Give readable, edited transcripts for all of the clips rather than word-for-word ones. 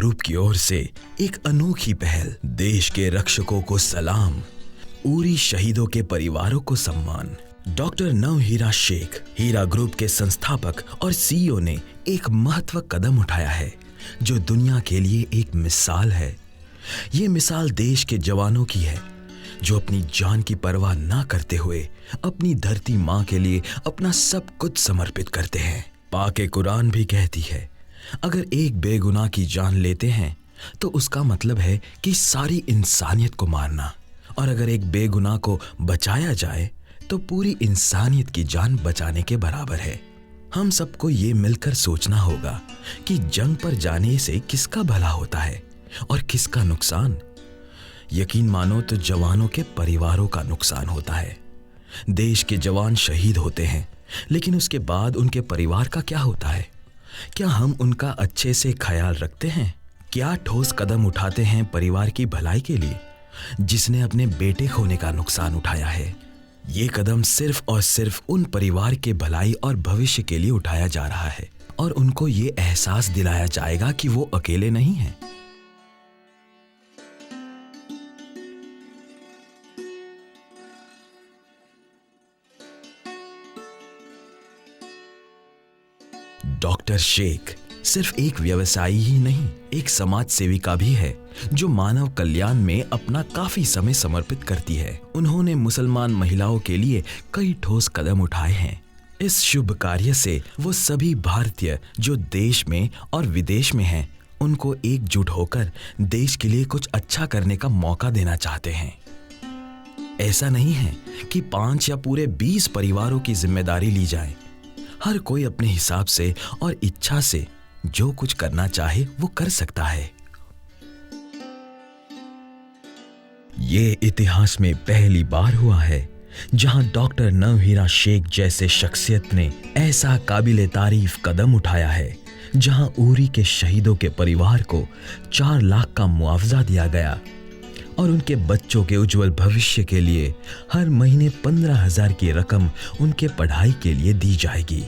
Group की ओर से एक अनोखी पहल। देश के रक्षकों को सलाम, उरी शहीदों के परिवारों को सम्मान। डॉक्टर नवहीरा शेख, हीरा ग्रुप के संस्थापक और सीईओ ने एक महत्व कदम उठाया है जो दुनिया के लिए एक मिसाल है। ये मिसाल देश के जवानों की है जो अपनी जान की परवाह ना करते हुए अपनी धरती माँ के लिए अपना सब कुछ समर्पित करते हैं। पाके कुरान भी कहती है, अगर एक बेगुनाह की जान लेते हैं तो उसका मतलब है कि सारी इंसानियत को मारना, और अगर एक बेगुनाह को बचाया जाए तो पूरी इंसानियत की जान बचाने के बराबर है। हम सबको ये मिलकर सोचना होगा कि जंग पर जाने से किसका भला होता है और किसका नुकसान। यकीन मानो तो जवानों के परिवारों का नुकसान होता है। देश के जवान शहीद होते हैं, लेकिन उसके बाद उनके परिवार का क्या होता है? क्या हम उनका अच्छे से ख्याल रखते हैं? क्या ठोस कदम उठाते हैं परिवार की भलाई के लिए जिसने अपने बेटे खोने का नुकसान उठाया है? ये कदम सिर्फ और सिर्फ उन परिवार के भलाई और भविष्य के लिए उठाया जा रहा है, और उनको ये एहसास दिलाया जाएगा कि वो अकेले नहीं हैं। डॉक्टर शेख सिर्फ एक व्यवसायी ही नहीं, एक समाज सेविका भी है जो मानव कल्याण में अपना काफी समय समर्पित करती है। उन्होंने मुसलमान महिलाओं के लिए कई ठोस कदम उठाए हैं। इस शुभ कार्य से वो सभी भारतीय जो देश में और विदेश में हैं, उनको एकजुट होकर देश के लिए कुछ अच्छा करने का मौका देना चाहते हैं। ऐसा नहीं है कि 5 या पूरे 20 परिवारों की जिम्मेदारी ली जाए। हर कोई अपने हिसाब से और इच्छा से जो कुछ करना चाहे वो कर सकता है। ये इतिहास में पहली बार हुआ है जहां डॉक्टर नवहीरा शेख जैसे शख्सियत ने ऐसा काबिले तारीफ कदम उठाया है, जहां उरी के शहीदों के परिवार को 4 लाख का मुआवजा दिया गया और उनके बच्चों के उज्जवल भविष्य के लिए हर महीने 15,000 की रकम उनके पढ़ाई के लिए दी जाएगी।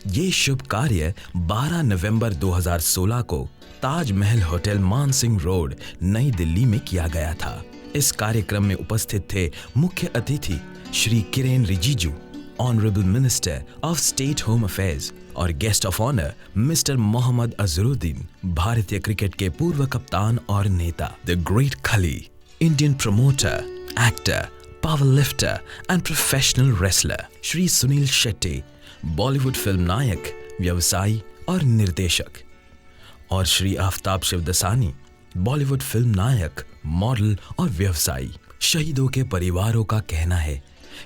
ये शुभ कार्य 12 नवंबर 2016 को ताजमहल होटल मानसिंह रोड, नई दिल्ली में किया गया था। इस कार्यक्रम में उपस्थित थे मुख्य अतिथि Shri Kiren Rijiju, honourable minister of state home affairs, और guest of honour mister Mohammad Azharuddin, भारतीय क्रिकेट के पूर्व कप्तान और नेता, the great Khali, Indian promoter, actor, power lifter and professional wrestler, Shri Sunil Shetty, Bollywood film नायक, व्यवसायी और निर्देशक, और श्री आफ्ताब शिवदसानी, बॉलीवुड फिल्म नायक, मॉडल और व्यवसायी। शहीदों के परिवारों का कहना है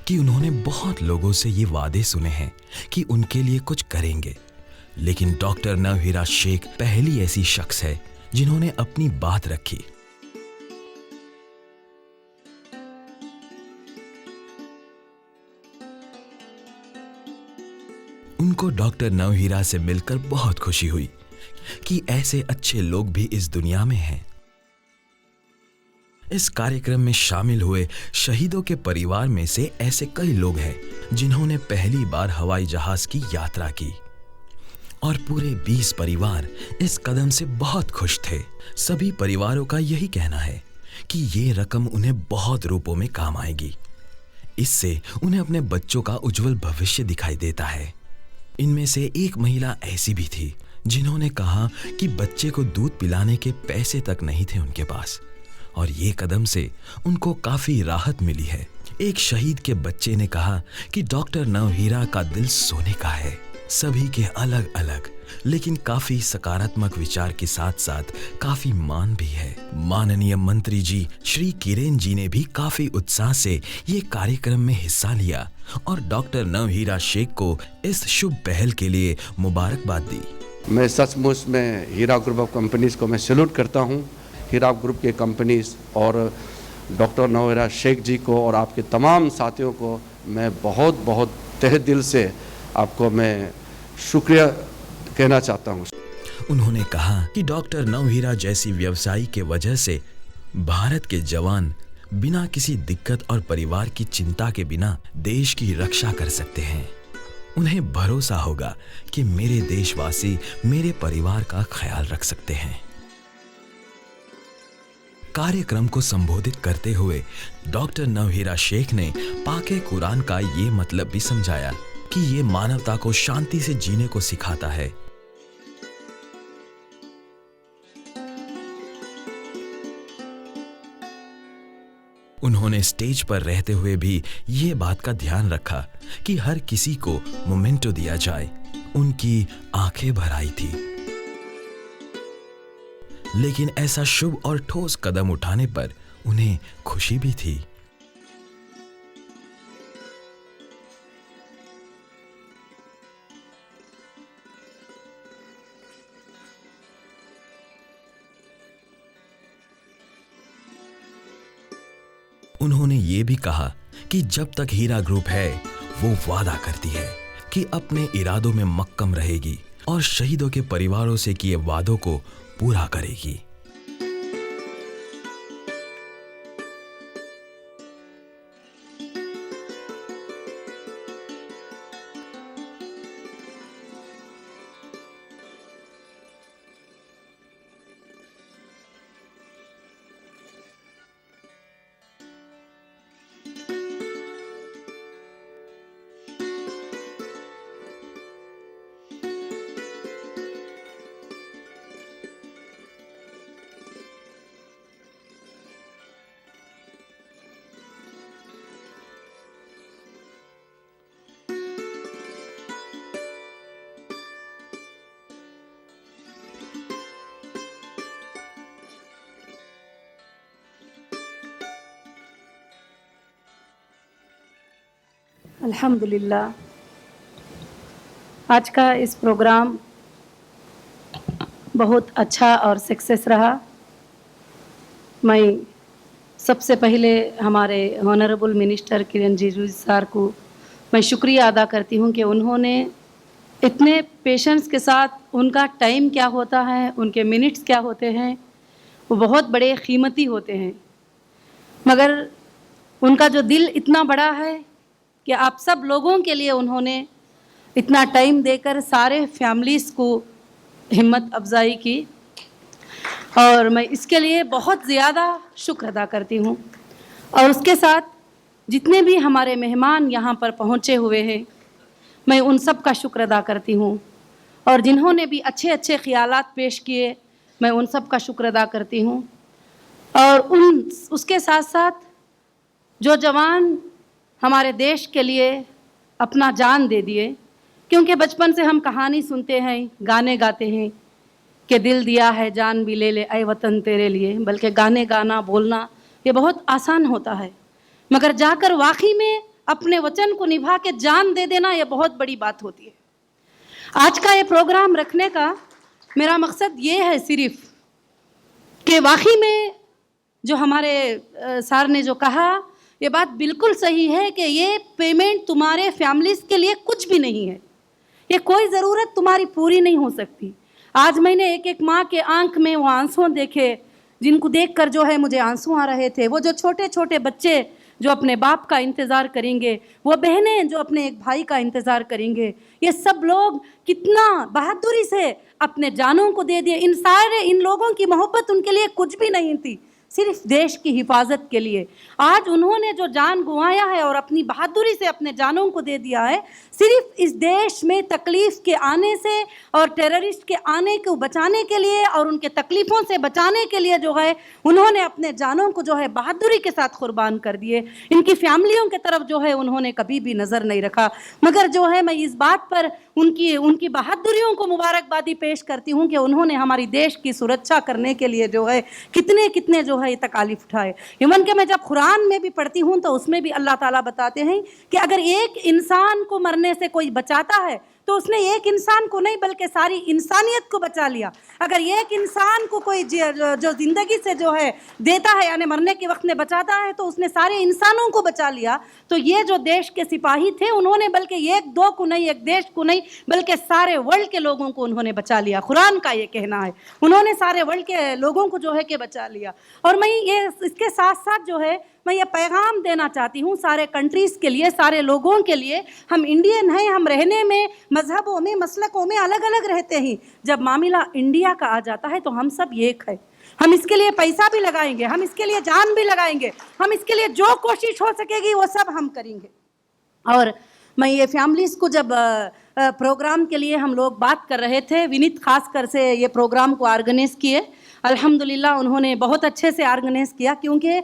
कि उन्होंने बहुत लोगों से ये वादे सुने हैं कि उनके लिए कुछ करेंगे, लेकिन डॉक्टर नवहीरा शेख पहली ऐसी शख्स है जिन्होंने अपनी बात रखी। उनको डॉक्टर नवहीरा से मिलकर बहुत खुशी हुई कि ऐसे अच्छे लोग भी इस दुनिया में हैं। इस कार्यक्रम में शामिल हुए शहीदों के परिवार में से ऐसे कई लोग हैं जिन्होंने पहली बार हवाई जहाज की यात्रा की, और पूरे 20 परिवार इस कदम से बहुत खुश थे। सभी परिवारों का यही कहना है कि ये रकम उन्हें बहुत रूपों में काम आएगी। इससे उन्हें अपने बच्चों का उज्जवल भविष्य दिखाई देता है। इनमें से एक महिला ऐसी भी थी जिन्होंने कहा कि बच्चे को दूध पिलाने के पैसे तक नहीं थे उनके पास, और ये कदम से उनको काफी राहत मिली है। एक शहीद के बच्चे ने कहा कि डॉक्टर नवहीरा का दिल सोने का है। सभी के अलग अलग लेकिन काफी सकारात्मक विचार के साथ साथ काफी मान भी है। माननीय मंत्री जी श्री किरेन जी ने भी काफी उत्साह से ये कार्यक्रम में हिस्सा लिया और डॉक्टर नवहीरा शेख को इस शुभ पहल के लिए मुबारकबाद दी। मैं सचमुच में हीरा ग्रुप ऑफ कंपनीज को मैं सैल्यूट करता हूँ। हीरा ग्रुप के कंपनीज और डॉक्टर नवहीरा शेख जी को और आपके तमाम साथियों को मैं बहुत बहुत तहे दिल से आपको मैं शुक्रिया कहना चाहता हूँ। उन्होंने कहा कि डॉक्टर नवहीरा जैसी व्यवसायी के वजह से भारत के जवान बिना किसी दिक्कत और परिवार की चिंता के बिना देश की रक्षा कर सकते हैं। उन्हें भरोसा होगा कि मेरे देशवासी मेरे परिवार का ख्याल रख सकते हैं। कार्यक्रम को संबोधित करते हुए डॉक्टर नवहीरा शेख ने पाके कुरान का ये मतलब भी समझाया कि ये मानवता को शांति से जीने को सिखाता है। उन्होंने स्टेज पर रहते हुए भी ये बात का ध्यान रखा कि हर किसी को मोमेंटो दिया जाए। उनकी आंखें भर आई थी, लेकिन ऐसा शुभ और ठोस कदम उठाने पर उन्हें खुशी भी थी। उन्होंने ये भी कहा कि जब तक हीरा ग्रुप है वो वादा करती है कि अपने इरादों में मक्कम रहेगी और शहीदों के परिवारों से किए वादों को पूरा करेगी। अल्हम्दुलिल्लाह, आज का इस प्रोग्राम बहुत अच्छा और सक्सेस रहा। मैं सबसे पहले हमारे ऑनरेबल मिनिस्टर किरण रिजिजू सर को मैं शुक्रिया अदा करती हूँ कि उन्होंने इतने पेशेंस के साथ, उनका टाइम क्या होता है, उनके मिनट्स क्या होते हैं, वो बहुत बड़े कीमती होते हैं, मगर उनका जो दिल इतना बड़ा है कि आप सब लोगों के लिए उन्होंने इतना टाइम देकर सारे फैमिलीज़ को हिम्मत अफजाई की, और मैं इसके लिए बहुत ज़्यादा शुक्र अदा करती हूँ। और उसके साथ जितने भी हमारे मेहमान यहाँ पर पहुँचे हुए हैं, मैं उन सब का शुक्र अदा करती हूँ, और जिन्होंने भी अच्छे अच्छे ख्यालात पेश किए, मैं उन सब का शुक्र अदा करती हूँ। और उसके साथ साथ जो जवान हमारे देश के लिए अपना जान दे दिए, क्योंकि बचपन से हम कहानी सुनते हैं, गाने गाते हैं कि दिल दिया है जान भी ले ले ऐ वतन तेरे लिए, बल्कि गाने गाना बोलना ये बहुत आसान होता है, मगर जाकर वाकई में अपने वचन को निभा के जान दे देना ये बहुत बड़ी बात होती है। आज का ये प्रोग्राम रखने का मेरा मकसद ये है सिर्फ कि वाकई में जो हमारे सर ने जो कहा ये बात बिल्कुल सही है कि ये पेमेंट तुम्हारे फैमिलीज़ के लिए कुछ भी नहीं है, ये कोई ज़रूरत तुम्हारी पूरी नहीं हो सकती। आज मैंने एक एक माँ के आंख में वो आंसू देखे, जिनको देखकर जो है मुझे आंसू आ रहे थे। वो जो छोटे छोटे बच्चे जो अपने बाप का इंतज़ार करेंगे, वो बहनें जो अपने एक भाई का इंतज़ार करेंगे, ये सब लोग कितना बहादुरी से अपने जानों को दे दिए। इन लोगों की मोहब्बत उनके लिए कुछ भी नहीं थी, सिर्फ देश की हिफाजत के लिए। आज उन्होंने जो जान गंवाया है और अपनी बहादुरी से अपने जानों को दे दिया है, सिर्फ इस देश में तकलीफ़ के आने से और टेररिस्ट के आने को बचाने के लिए और उनके तकलीफ़ों से बचाने के लिए जो है उन्होंने अपने जानों को जो है बहादुरी के साथ कुर्बान कर दिए। इनकी फैमिलियों की तरफ जो है उन्होंने कभी भी नज़र नहीं रखा, मगर जो है मैं इस बात पर उनकी बहादुरियों को मुबारकबादी पेश करती हूँ कि उन्होंने हमारी देश की सुरक्षा करने के लिए जो है कितने कितने जो है तकालीफ उठाए। इवन कि मैं जब कुरान में भी पढ़ती हूँ तो उसमें भी अल्लाह ताला बताते हैं कि अगर एक इंसान को मरने से कोई बचाता है तो उसने एक इंसान को नहीं बल्कि सारी इंसानियत को बचा लिया। अगर एक इंसान को कोई जो ज़िंदगी से जो है देता है यानी मरने के वक्त में बचाता है तो उसने सारे इंसानों को बचा लिया। तो ये जो देश के सिपाही थे उन्होंने बल्कि एक दो को नहीं, एक देश को नहीं, बल्कि सारे वर्ल्ड के लोगों को उन्होंने बचा लिया। कुरान का ये कहना है, उन्होंने सारे वर्ल्ड के लोगों को जो है कि बचा लिया। और मैं ये इसके साथ साथ जो है मैं ये पैगाम देना चाहती हूँ सारे कंट्रीज़ के लिए, सारे लोगों के लिए। हम इंडियन हैं, हम रहने में, मजहबों में, मसलकों में अलग अलग रहते हैं। जब मामला इंडिया का आ जाता है तो हम सब एक है। हम इसके लिए पैसा भी लगाएंगे, हम इसके लिए जान भी लगाएंगे, हम इसके लिए जो कोशिश हो सकेगी वो सब हम करेंगे। और मैं ये फैमिलीज़ को जब प्रोग्राम के लिए हम लोग बात कर रहे थे, विनीत खास कर से ये प्रोग्राम को ऑर्गेनाइज किए। अल्हम्दुलिल्लाह उन्होंने बहुत अच्छे से ऑर्गेनाइज किया, क्योंकि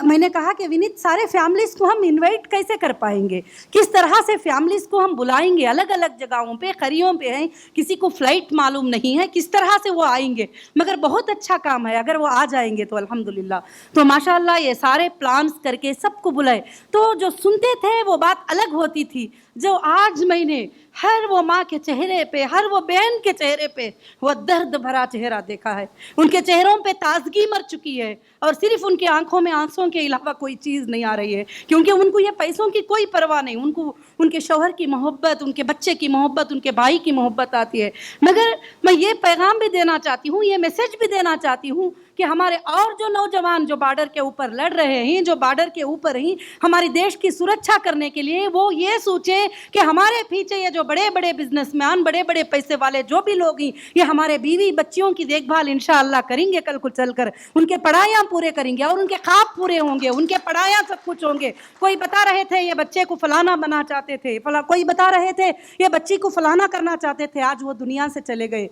मैंने कहा कि विनीत सारे फैमिलीज़ को हम इनवाइट कैसे कर पाएंगे, किस तरह से फैमिलीज़ को हम बुलाएंगे, अलग अलग जगहों पे, खरियों पे हैं, किसी को फ़्लाइट मालूम नहीं है, किस तरह से वो आएंगे। मगर बहुत अच्छा काम है, अगर वो आ जाएंगे तो अल्हम्दुलिल्लाह। तो माशाअल्लाह ये सारे प्लान्स करके सबको बुलाए, तो जो सुनते थे वो बात अलग होती थी। जो आज मैंने हर वो माँ के चेहरे पे, हर वो बहन के चेहरे पे वो दर्द भरा चेहरा देखा है। उनके चेहरों पे ताजगी मर चुकी है और सिर्फ उनकी आंखों में आंसुओं के अलावा कोई चीज़ नहीं आ रही है, क्योंकि उनको ये पैसों की कोई परवाह नहीं। उनको उनके शौहर की मोहब्बत, उनके बच्चे की मोहब्बत, उनके भाई की मोहब्बत आती है। मगर मैं ये पैगाम भी देना चाहती हूँ, ये मैसेज भी देना चाहती हूँ कि हमारे और जो नौजवान जो बॉर्डर के ऊपर लड़ रहे हैं, जो बॉर्डर के ऊपर ही हमारे देश की सुरक्षा करने के लिए, वो ये सोचें कि हमारे पीछे ये जो बड़े बड़े बिजनेसमैन, बड़े बड़े पैसे वाले जो भी लोग हैं, ये हमारे बीवी बच्चियों की देखभाल इंशाअल्लाह करेंगे। कल को चलकर उनके पढ़ाइयाँ पूरे करेंगे और उनके ख्वाब पूरे होंगे, उनके पढ़ाइयाँ सब कुछ होंगे। कोई बता रहे थे ये बच्चे को फलाना बना चाहते थे, कोई बता रहे थे ये बच्ची को फलाना करना चाहते थे, आज वो दुनिया से चले गए।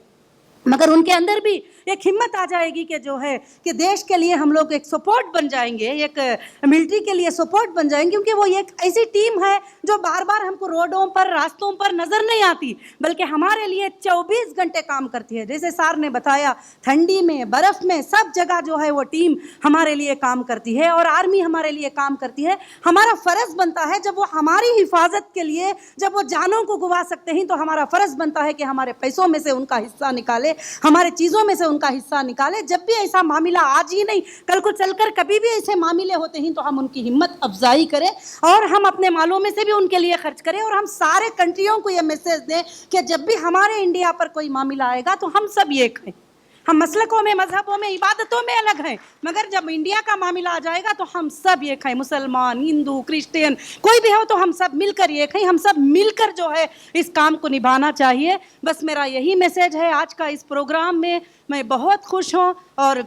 मगर उनके अंदर भी एक हिम्मत आ जाएगी कि जो है कि देश के लिए हम लोग एक सपोर्ट बन जाएंगे, एक मिलिट्री के लिए सपोर्ट बन जाएंगे, क्योंकि वो एक ऐसी टीम है जो बार बार हमको रोडों पर, रास्तों पर नज़र नहीं आती, बल्कि हमारे लिए 24 घंटे काम करती है। जैसे सर ने बताया, ठंडी में, बर्फ़ में, सब जगह जो है वो टीम हमारे लिए काम करती है और आर्मी हमारे लिए काम करती है। हमारा फ़र्ज़ बनता है, जब वो हमारी हिफाजत के लिए, जब वो जानों को गंवा सकते हैं, तो हमारा फ़र्ज़ बनता है कि हमारे पैसों में से उनका हिस्सा निकाले, हमारे चीज़ों में से उनका हिस्सा निकाले। जब भी ऐसा मामला, आज ही नहीं कल को चलकर कभी भी ऐसे मामले होते हैं, तो हम उनकी हिम्मत अफजाई करें और हम अपने मालों में से भी उनके लिए खर्च करें। और हम सारे कंट्रियों को ये मैसेज दें कि जब भी हमारे इंडिया पर कोई मामला आएगा तो हम सब एक हैं। हम मसलकों में, मजहबों में, इबादतों में अलग हैं, मगर जब इंडिया का मामला आ जाएगा तो हम सब एक हैं। मुसलमान, हिंदू, क्रिश्चियन, कोई भी हो तो हम सब मिलकर एक हैं। हम सब मिलकर जो है इस काम को निभाना चाहिए। बस मेरा यही मैसेज है आज का इस प्रोग्राम में। मैं बहुत खुश हूँ और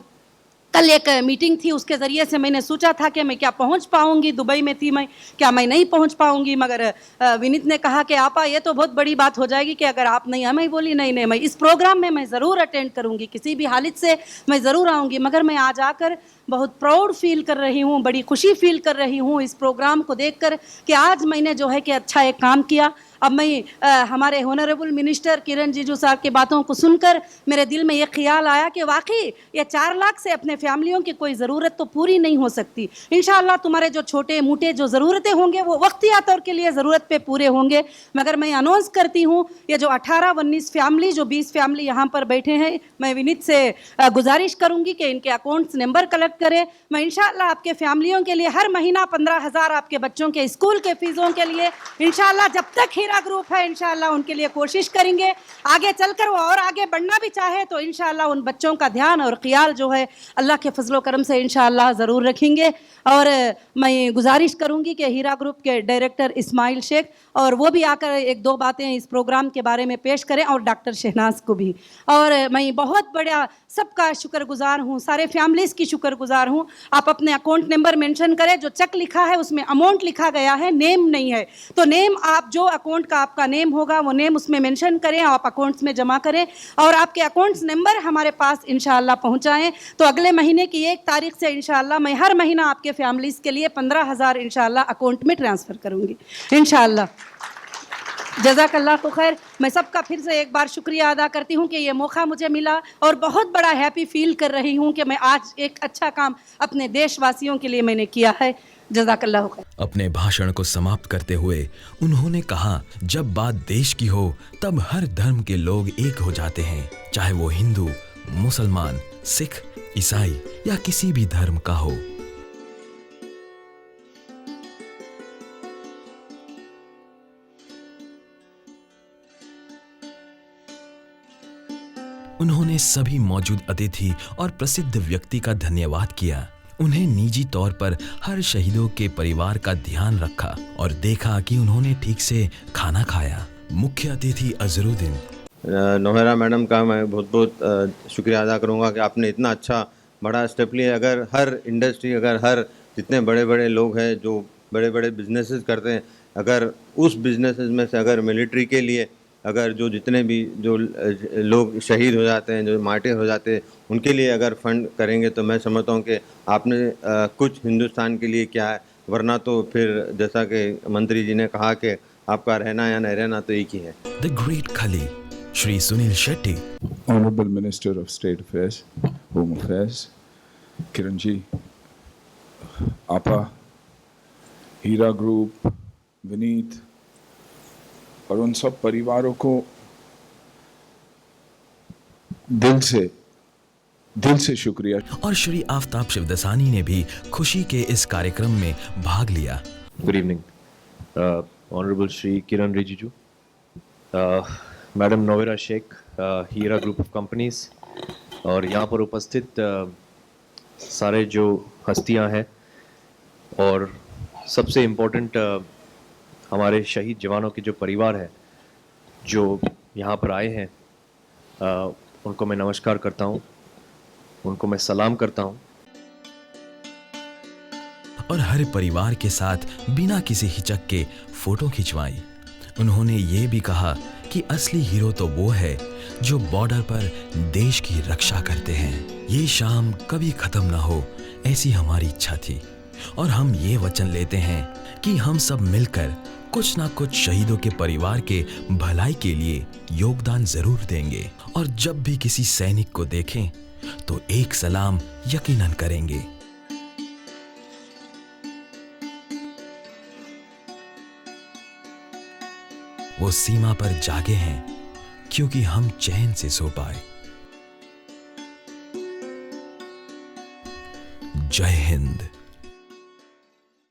कल एक मीटिंग थी, उसके ज़रिए से मैंने सोचा था कि मैं क्या पहुंच पाऊंगी, दुबई में थी मैं, क्या मैं नहीं पहुंच पाऊंगी। मगर विनीत ने कहा कि आपा ये तो बहुत बड़ी बात हो जाएगी कि अगर आप नहीं आए। मैं बोली नहीं, मैं इस प्रोग्राम में मैं ज़रूर अटेंड करूंगी, किसी भी हालत से मैं ज़रूर आऊँगी। मगर मैं आज आकर बहुत प्राउड फील कर रही हूँ, बड़ी खुशी फील कर रही हूँ इस प्रोग्राम को देखकर कि आज मैंने जो है कि अच्छा एक काम किया। अब मैं हमारे ऑनरेबल मिनिस्टर किरण रिजिजू साहब की बातों को सुनकर मेरे दिल में ये ख्याल आया कि वाकई ये 4 लाख से अपने फैमिलियों की कोई ज़रूरत तो पूरी नहीं हो सकती। इंशाअल्लाह तुम्हारे जो छोटे मोटे जो ज़रूरतें होंगे वो वक्तिया तौर के लिए ज़रूरत पे पूरे होंगे। मगर मैं अनाउंस करती हूँ, ये जो 18-19 फैमिली, जो 20 फैमिली यहाँ पर बैठे हैं, मैं विनीत से गुजारिश करूँगी कि इनके अकाउंट्स नंबर कलेक्ट करें। मैं इंशाअल्लाह आपके फैमिलियों के लिए हर महीना 15,000 आपके बच्चों के स्कूल के फीसों के लिए इंशाअल्लाह, जब तक हीरा ग्रुप है इंशाअल्लाह उनके लिए कोशिश करेंगे। आगे चलकर वो और आगे बढ़ना भी चाहे तो इंशाअल्लाह उन बच्चों का ध्यान और ख्याल जो है अल्लाह के फजलो करम से इंशाअल्लाह ज़रूर रखेंगे। और मैं गुजारिश करूंगी कि हीरा ग्रुप के डायरेक्टर इस्माइल शेख और वो भी आकर 1-2 बातें इस प्रोग्राम के बारे में पेश करें, और डॉक्टर शहनाज को भी। और मैं बहुत बड़ा सबका शुक्रगुजार हूँ, सारे फैमिलीज़ की शुक्रगुजार हूँ। आप अपने अकाउंट नंबर मेंशन करें, जो चेक लिखा है उसमें अमाउंट लिखा गया है, नेम नहीं है, तो नेम आप जो अकाउंट का आपका नेम होगा वो नेम उसमें मेंशन करें, आप अकाउंट्स में जमा करें और आपके अकाउंट्स नंबर हमारे पास इंशाअल्लाह पहुँचाएँ। तो अगले महीने की 1 तारीख से इंशाअल्लाह मैं हर महीना आपके फैमिलीज़ के लिए 15,000 इंशाअल्लाह अकाउंट में ट्रांसफ़र करूँगी इंशाअल्लाह। जज़ाकल्लाह को खैर। मैं सबका फिर से एक बार शुक्रिया अदा करती हूँ कि ये मौका मुझे मिला और बहुत बड़ा हैप्पी फील कर रही हूँ कि मैं आज एक अच्छा काम अपने देशवासियों के लिए मैंने किया है। जज़ाकल्लाह खैर। अपने भाषण को समाप्त करते हुए उन्होंने कहा, जब बात देश की हो तब हर धर्म के लोग एक हो जाते हैं, चाहे वो हिंदू, मुसलमान, सिख, ईसाई या किसी भी धर्म का हो। उन्होंने सभी मौजूद अतिथि और प्रसिद्ध व्यक्ति का धन्यवाद किया उन्हें निजी तौर पर हर शहीदों के परिवार का ध्यान रखा और देखा कि उन्होंने ठीक से खाना खाया। मुख्य अतिथि अजरुद्दीन। नौहरा मैडम का मैं बहुत बहुत शुक्रिया अदा करूंगा कि आपने इतना अच्छा बड़ा स्टेप लिया। अगर हर इंडस्ट्री, अगर हर जितने बड़े बड़े लोग हैं जो बड़े बड़े बिजनेसेस करते हैं, अगर उस बिजनेसेस में से अगर मिलिट्री के लिए अगर जो जितने भी जो लोग शहीद हो जाते हैं, जो मार्टिर हो जाते हैं, उनके लिए अगर फंड करेंगे तो मैं समझता हूँ कि आपने कुछ हिंदुस्तान के लिए क्या है, वरना तो फिर जैसा कि मंत्री जी ने कहा कि आपका रहना या नहीं रहना तो एक ही है। द ग्रेट खली Shri Sunil Shetty. Honorable Minister of State Affairs, Home Affairs, Kiran ji, आपा, हीरा ग्रुप, विनीत और उन सब परिवारों को दिल से शुक्रिया। और श्री आफ्ताब शिवदसानी ने भी खुशी के इस कार्यक्रम में भाग लिया। Good evening, Honorable Shri Kiran Rijiju, Madam Novera Sheikh, Heera group of companies और यहाँ पर उपस्थित सारे जो हस्तियाँ हैं और सबसे इम्पोर्टेंट हमारे शहीद जवानों के जो परिवार हैं जो यहाँ पर आए हैं, उनको मैं नमस्कार करता हूँ, उनको मैं सलाम करता हूँ। और हर परिवार के साथ बिना किसी हिचक के फोटो खिंचवाई। उन्होंने ये भी कहा कि असली हीरो तो वो है जो बॉर्डर पर देश की रक्षा करते हैं। ये शाम कभी खत्म ना हो, ऐसी हमारी इच्छा थी और हम ये वचन लेते हैं कि हम सब मिलकर कुछ ना कुछ शहीदों के परिवार के भलाई के लिए योगदान जरूर देंगे। और जब भी किसी सैनिक को देखें तो एक सलाम यकीनन करेंगे। वो सीमा पर जागे हैं क्योंकि हम चैन से सो पाए। जय हिंद।